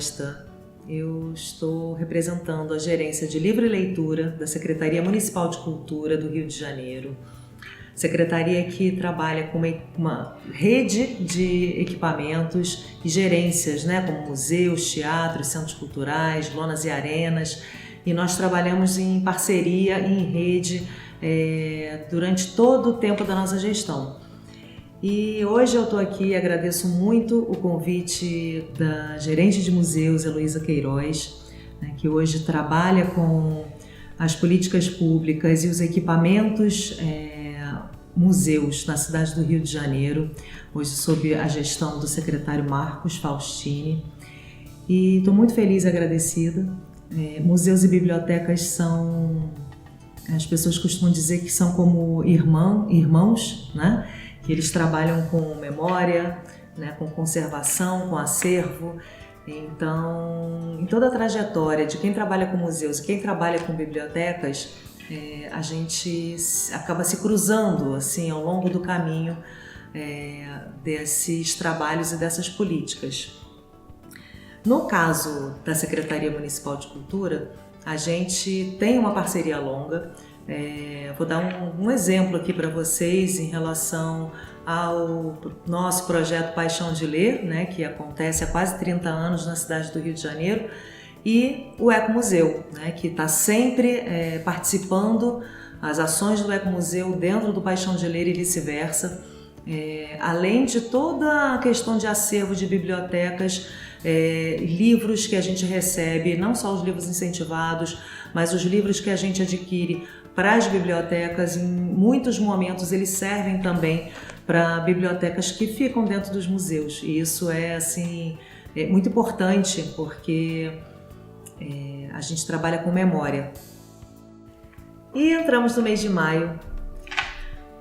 Costa. Eu estou representando a Gerência de Livro e Leitura da Secretaria Municipal de Cultura do Rio de Janeiro. Secretaria que trabalha com uma rede de equipamentos e gerências, como museus, teatros, centros culturais, lonas e arenas. E nós trabalhamos em parceria e em rede durante todo o tempo da nossa gestão. E hoje eu estou aqui e agradeço muito o convite da gerente de museus, Heloísa Queiroz, que hoje trabalha com as políticas públicas e os equipamentos museus na cidade do Rio de Janeiro, hoje sob a gestão do secretário Marcos Faustini. E estou muito feliz e agradecida. Museus e bibliotecas são, as pessoas costumam dizer que são como irmãos, que eles trabalham com memória, com conservação, com acervo. Então, em toda a trajetória de quem trabalha com museus e quem trabalha com bibliotecas, a gente acaba se cruzando assim ao longo do caminho desses trabalhos e dessas políticas. No caso da Secretaria Municipal de Cultura, a gente tem uma parceria longa. Vou dar um exemplo aqui para vocês em relação ao nosso projeto Paixão de Ler, que acontece há quase 30 anos na cidade do Rio de Janeiro, e o Ecomuseu, que está sempre participando das ações do Ecomuseu dentro do Paixão de Ler e vice-versa, além de toda a questão de acervo de bibliotecas, livros que a gente recebe, não só os livros incentivados, mas os livros que a gente adquire para as bibliotecas. Em muitos momentos eles servem também para bibliotecas que ficam dentro dos museus, e isso é muito importante porque a gente trabalha com memória. E entramos no mês de maio,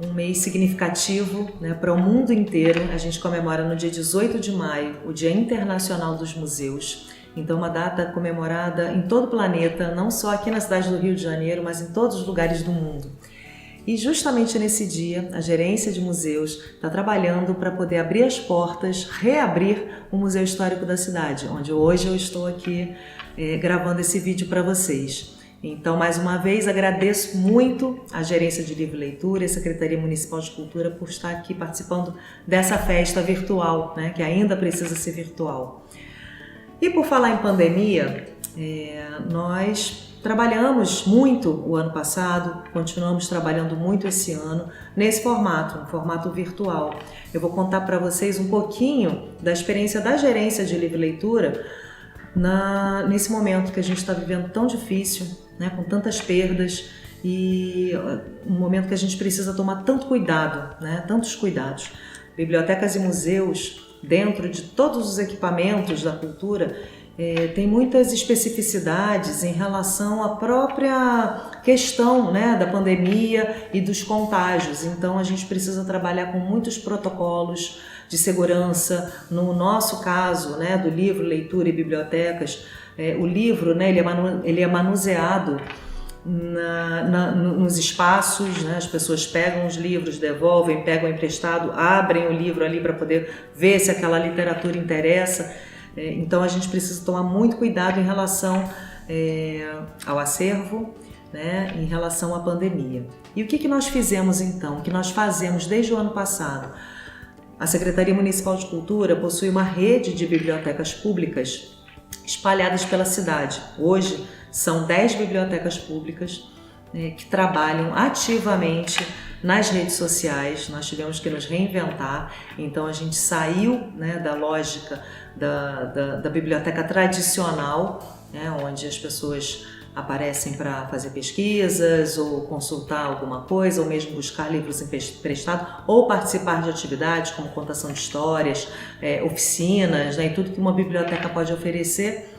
um mês significativo para o mundo inteiro. A gente comemora no dia 18 de maio o Dia Internacional dos Museus. Então, uma data comemorada em todo o planeta, não só aqui na cidade do Rio de Janeiro, mas em todos os lugares do mundo. E justamente nesse dia, a Gerência de Museus está trabalhando para poder abrir as portas, reabrir o Museu Histórico da cidade, onde hoje eu estou aqui gravando esse vídeo para vocês. Então, mais uma vez, agradeço muito a Gerência de Livro e Leitura e a Secretaria Municipal de Cultura por estar aqui participando dessa festa virtual, que ainda precisa ser virtual. E por falar em pandemia, nós trabalhamos muito o ano passado, continuamos trabalhando muito esse ano nesse formato, um formato virtual. Eu vou contar para vocês um pouquinho da experiência da Gerência de Livro e Leitura nesse momento que a gente está vivendo tão difícil, com tantas perdas, e um momento que a gente precisa tomar tanto cuidado, tantos cuidados. Bibliotecas e museus, dentro de todos os equipamentos da cultura, tem muitas especificidades em relação à própria questão da pandemia e dos contágios. Então a gente precisa trabalhar com muitos protocolos de segurança. No nosso caso, do livro, leitura e bibliotecas, o livro ele é manuseado nos espaços, as pessoas pegam os livros, devolvem, pegam emprestado, abrem o livro ali para poder ver se aquela literatura interessa. Então a gente precisa tomar muito cuidado em relação ao acervo, em relação à pandemia. E o que nós fizemos então? O que nós fazemos desde o ano passado? A Secretaria Municipal de Cultura possui uma rede de bibliotecas públicas espalhadas pela cidade. Hoje são 10 bibliotecas públicas que trabalham ativamente nas redes sociais. Nós tivemos que nos reinventar, então a gente saiu da lógica da biblioteca tradicional, onde as pessoas aparecem para fazer pesquisas ou consultar alguma coisa, ou mesmo buscar livros emprestados, ou participar de atividades como contação de histórias, oficinas, e tudo que uma biblioteca pode oferecer.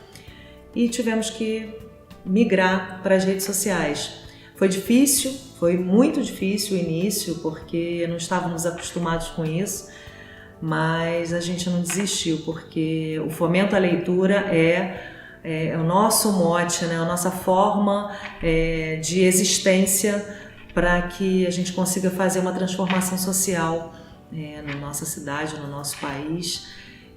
E tivemos que migrar para as redes sociais. Foi difícil, foi muito difícil o início, porque não estávamos acostumados com isso, mas a gente não desistiu, porque o fomento à leitura é o nosso mote, a nossa forma de existência para que a gente consiga fazer uma transformação social na nossa cidade, no nosso país.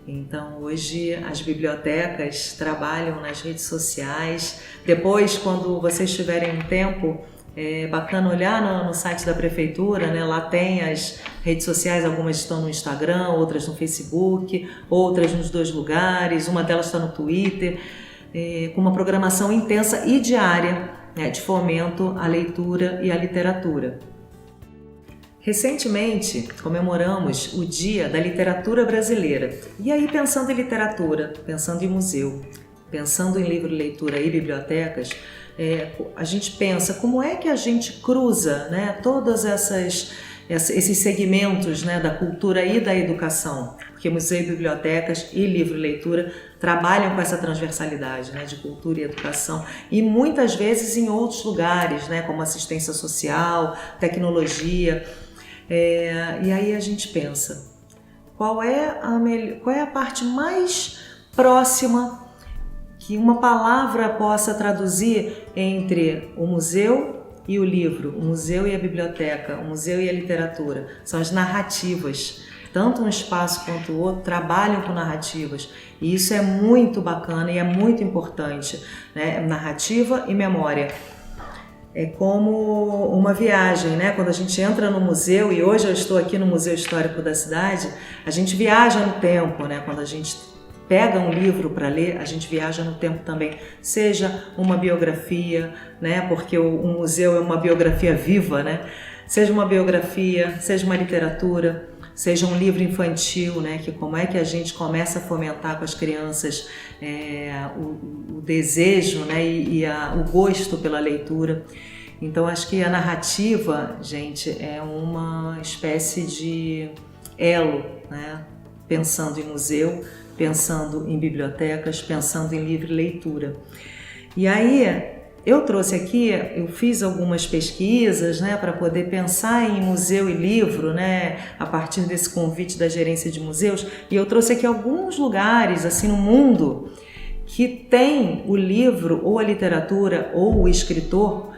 Então, hoje as bibliotecas trabalham nas redes sociais. Depois, quando vocês tiverem um tempo, é bacana olhar no site da prefeitura, né? Lá tem as redes sociais, algumas estão no Instagram, outras no Facebook, outras nos dois lugares, uma delas está no Twitter, com uma programação intensa e diária, né, de fomento à leitura e à literatura. Recentemente comemoramos o Dia da Literatura Brasileira. E aí, pensando em literatura, pensando em museu, pensando em livro, leitura e bibliotecas, a gente pensa como é que a gente cruza, né, todos esses segmentos, né, da cultura e da educação, porque museu e bibliotecas e livro e leitura trabalham com essa transversalidade, né, de cultura e educação, e muitas vezes em outros lugares, né, como assistência social, tecnologia. E aí a gente pensa, qual é a parte mais próxima que uma palavra possa traduzir entre o museu e o livro, o museu e a biblioteca, o museu e a literatura? São as narrativas. Tanto um espaço quanto o outro trabalham com narrativas. E isso é muito bacana e é muito importante, né? Narrativa e memória. É como uma viagem, né? Quando a gente entra no museu, e hoje eu estou aqui no Museu Histórico da cidade, a gente viaja no tempo, né? Quando a gente pega um livro para ler, a gente viaja no tempo também, seja uma biografia, né? Porque o museu é uma biografia viva, né? Seja uma biografia, seja uma literatura, seja um livro infantil, né? Que como é que a gente começa a fomentar com as crianças o desejo, né? O gosto pela leitura. Então acho que a narrativa, gente, é uma espécie de elo, né? Pensando em museu, pensando em bibliotecas, pensando em livro e leitura. E aí eu trouxe aqui, eu fiz algumas pesquisas, né, para poder pensar em museu e livro, né, a partir desse convite da gerência de museus, e eu trouxe aqui alguns lugares assim no mundo que tem o livro ou a literatura ou o escritor,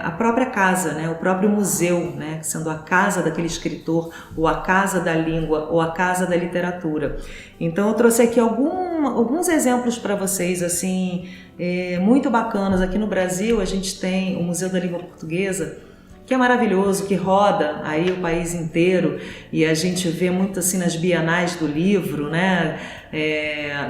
a própria casa, né, o próprio museu, né, sendo a casa daquele escritor, ou a casa da língua, ou a casa da literatura. Então eu trouxe aqui alguns exemplos para vocês, assim, muito bacanas. Aqui no Brasil a gente tem o Museu da Língua Portuguesa, que é maravilhoso, que roda aí o país inteiro, e a gente vê muito assim nas bienais do livro, né?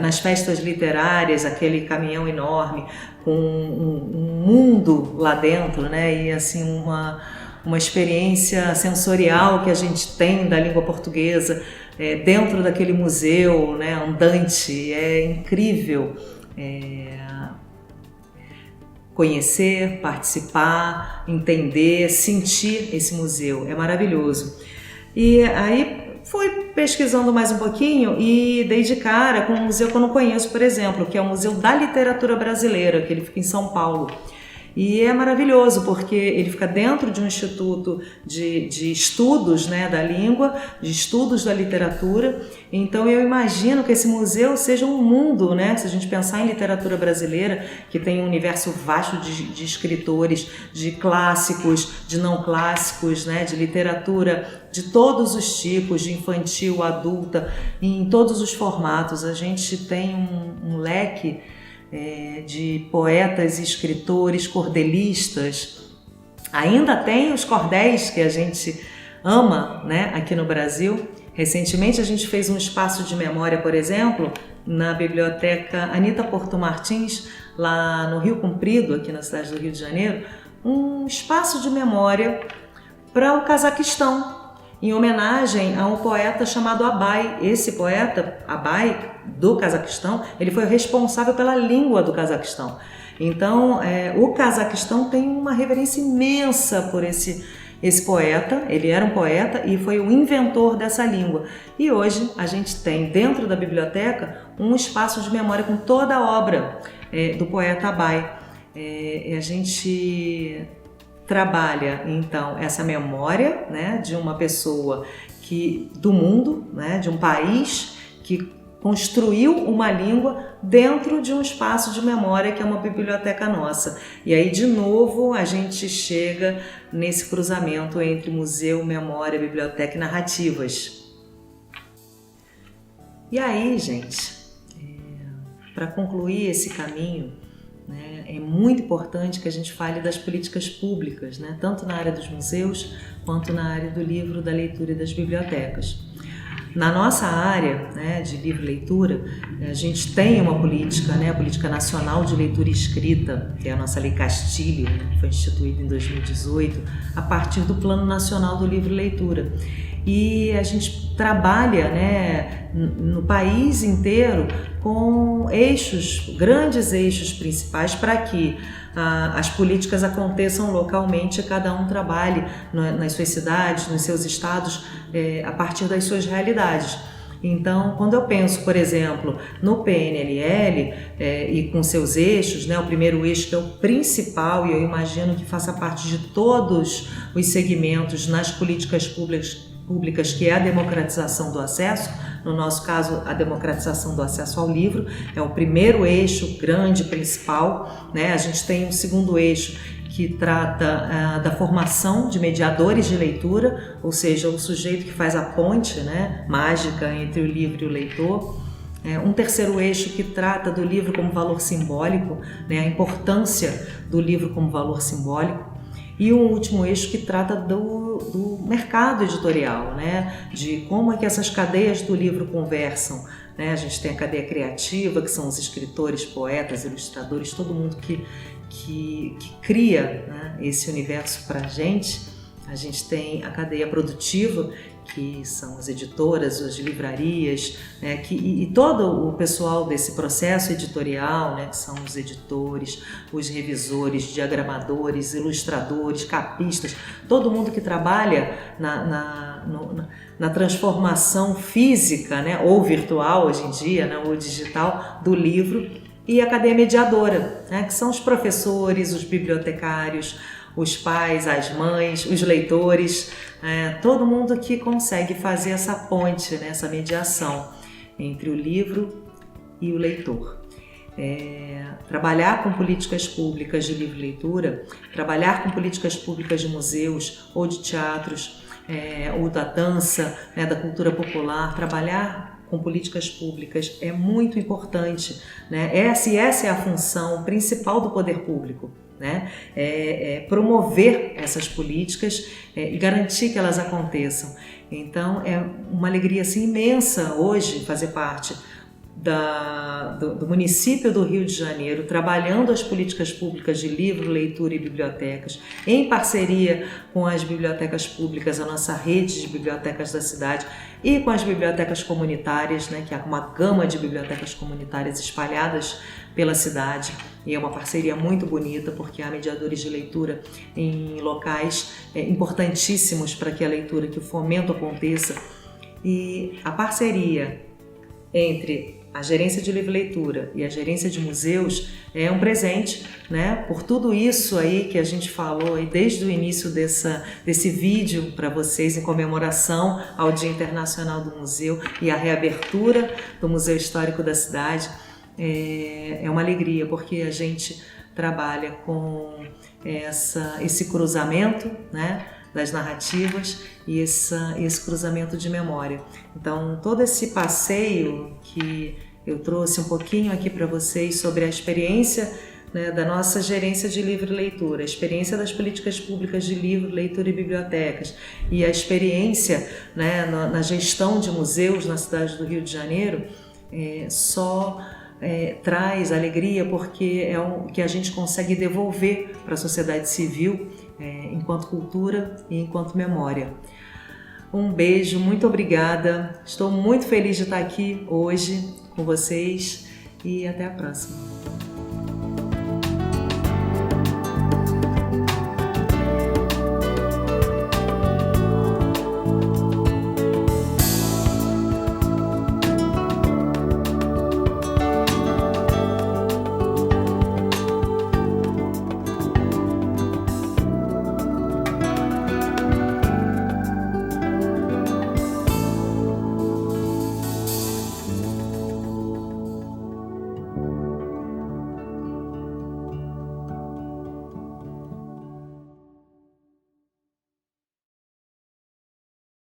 Nas festas literárias, aquele caminhão enorme com um mundo lá dentro, né? E assim uma experiência sensorial que a gente tem da língua portuguesa dentro daquele museu, né? Andante, é incrível. Conhecer, participar, entender, sentir esse museu, é maravilhoso. E aí fui pesquisando mais um pouquinho e dei de cara com um museu que eu não conheço, por exemplo, que é o Museu da Literatura Brasileira, que ele fica em São Paulo. E é maravilhoso porque ele fica dentro de um instituto de estudos, né, da língua, de estudos da literatura. Então eu imagino que esse museu seja um mundo, né, se a gente pensar em literatura brasileira, que tem um universo vasto de escritores, de clássicos, de não clássicos, né, de literatura de todos os tipos, de infantil, adulta, em todos os formatos. A gente tem um leque de poetas e escritores, cordelistas. Ainda tem os cordéis que a gente ama, né, aqui no Brasil. Recentemente a gente fez um espaço de memória, por exemplo, na biblioteca Anita Porto Martins, lá no Rio Comprido, aqui na cidade do Rio de Janeiro, um espaço de memória para o Cazaquistão, em homenagem a um poeta chamado Abay. Esse poeta, Abay, do Cazaquistão, ele foi responsável pela língua do Cazaquistão. Então, o Cazaquistão tem uma reverência imensa por esse poeta. Ele era um poeta e foi o inventor dessa língua. E hoje a gente tem dentro da biblioteca um espaço de memória com toda a obra do poeta Abay. A gente trabalha então essa memória, né, de uma pessoa do mundo, né, de um país que construiu uma língua dentro de um espaço de memória que é uma biblioteca nossa. E aí de novo a gente chega nesse cruzamento entre museu, memória, biblioteca e narrativas. E aí, gente, para concluir esse caminho, né, é muito importante que a gente fale das políticas públicas, né, tanto na área dos museus quanto na área do livro, da leitura e das bibliotecas. Na nossa área, né, de livro e leitura, a gente tem uma política, né, a Política Nacional de Leitura e Escrita, que é a nossa Lei Castilho, né, que foi instituída em 2018, a partir do Plano Nacional do Livro e Leitura. E a gente trabalha, né, no país inteiro com grandes eixos principais para que as políticas aconteçam localmente e cada um trabalhe nas suas cidades, nos seus estados, a partir das suas realidades. Então, quando eu penso, por exemplo, no PNLL e com seus eixos, né, o primeiro eixo que é o principal e eu imagino que faça parte de todos os segmentos nas políticas públicas, que é a democratização do acesso, no nosso caso a democratização do acesso ao livro, é o primeiro eixo grande, principal, né? A gente tem um segundo eixo que trata da formação de mediadores de leitura, ou seja, o sujeito que faz a ponte, né, mágica entre o livro e o leitor. Um terceiro eixo que trata do livro como valor simbólico, né, a importância do livro como valor simbólico. E um último eixo que trata do mercado editorial, né? De como é que essas cadeias do livro conversam, né? A gente tem a cadeia criativa, que são os escritores, poetas, ilustradores, todo mundo que cria, né, esse universo para a gente. A gente tem a cadeia produtiva, que são as editoras, as livrarias, né, e todo o pessoal desse processo editorial, né, que são os editores, os revisores, diagramadores, ilustradores, capistas, todo mundo que trabalha na transformação física, né, ou virtual hoje em dia, né, ou digital do livro, e a cadeia mediadora, né, que são os professores, os bibliotecários, os pais, as mães, os leitores, todo mundo que consegue fazer essa ponte, né, essa mediação entre o livro e o leitor. Trabalhar com políticas públicas de livro e leitura, trabalhar com políticas públicas de museus ou de teatros, ou da dança, né, da cultura popular, trabalhar com políticas públicas é muito importante, né? Essa é a função principal do poder público, né? Promover essas políticas e garantir que elas aconteçam. Então é uma alegria assim, imensa hoje fazer parte do município do Rio de Janeiro, trabalhando as políticas públicas de livro, leitura e bibliotecas, em parceria com as bibliotecas públicas, a nossa rede de bibliotecas da cidade, e com as bibliotecas comunitárias, né, que é uma gama de bibliotecas comunitárias espalhadas pela cidade, e é uma parceria muito bonita, porque há mediadores de leitura em locais importantíssimos para que a leitura, que o fomento aconteça, e a parceria entre a gerência de livro e leitura e a gerência de museus é um presente, né? Por tudo isso aí que a gente falou aí desde o início desse vídeo para vocês em comemoração ao Dia Internacional do Museu e a reabertura do Museu Histórico da cidade, é uma alegria, porque a gente trabalha com esse cruzamento, né, das narrativas e esse cruzamento de memória. Então, todo esse passeio que eu trouxe um pouquinho aqui para vocês sobre a experiência, né, da nossa gerência de livro e leitura, a experiência das políticas públicas de livro, leitura e bibliotecas e a experiência, né, na gestão de museus na cidade do Rio de Janeiro, traz alegria, porque é o que a gente consegue devolver para a sociedade civil enquanto cultura e enquanto memória. Um beijo, muito obrigada, estou muito feliz de estar aqui hoje com vocês e até a próxima.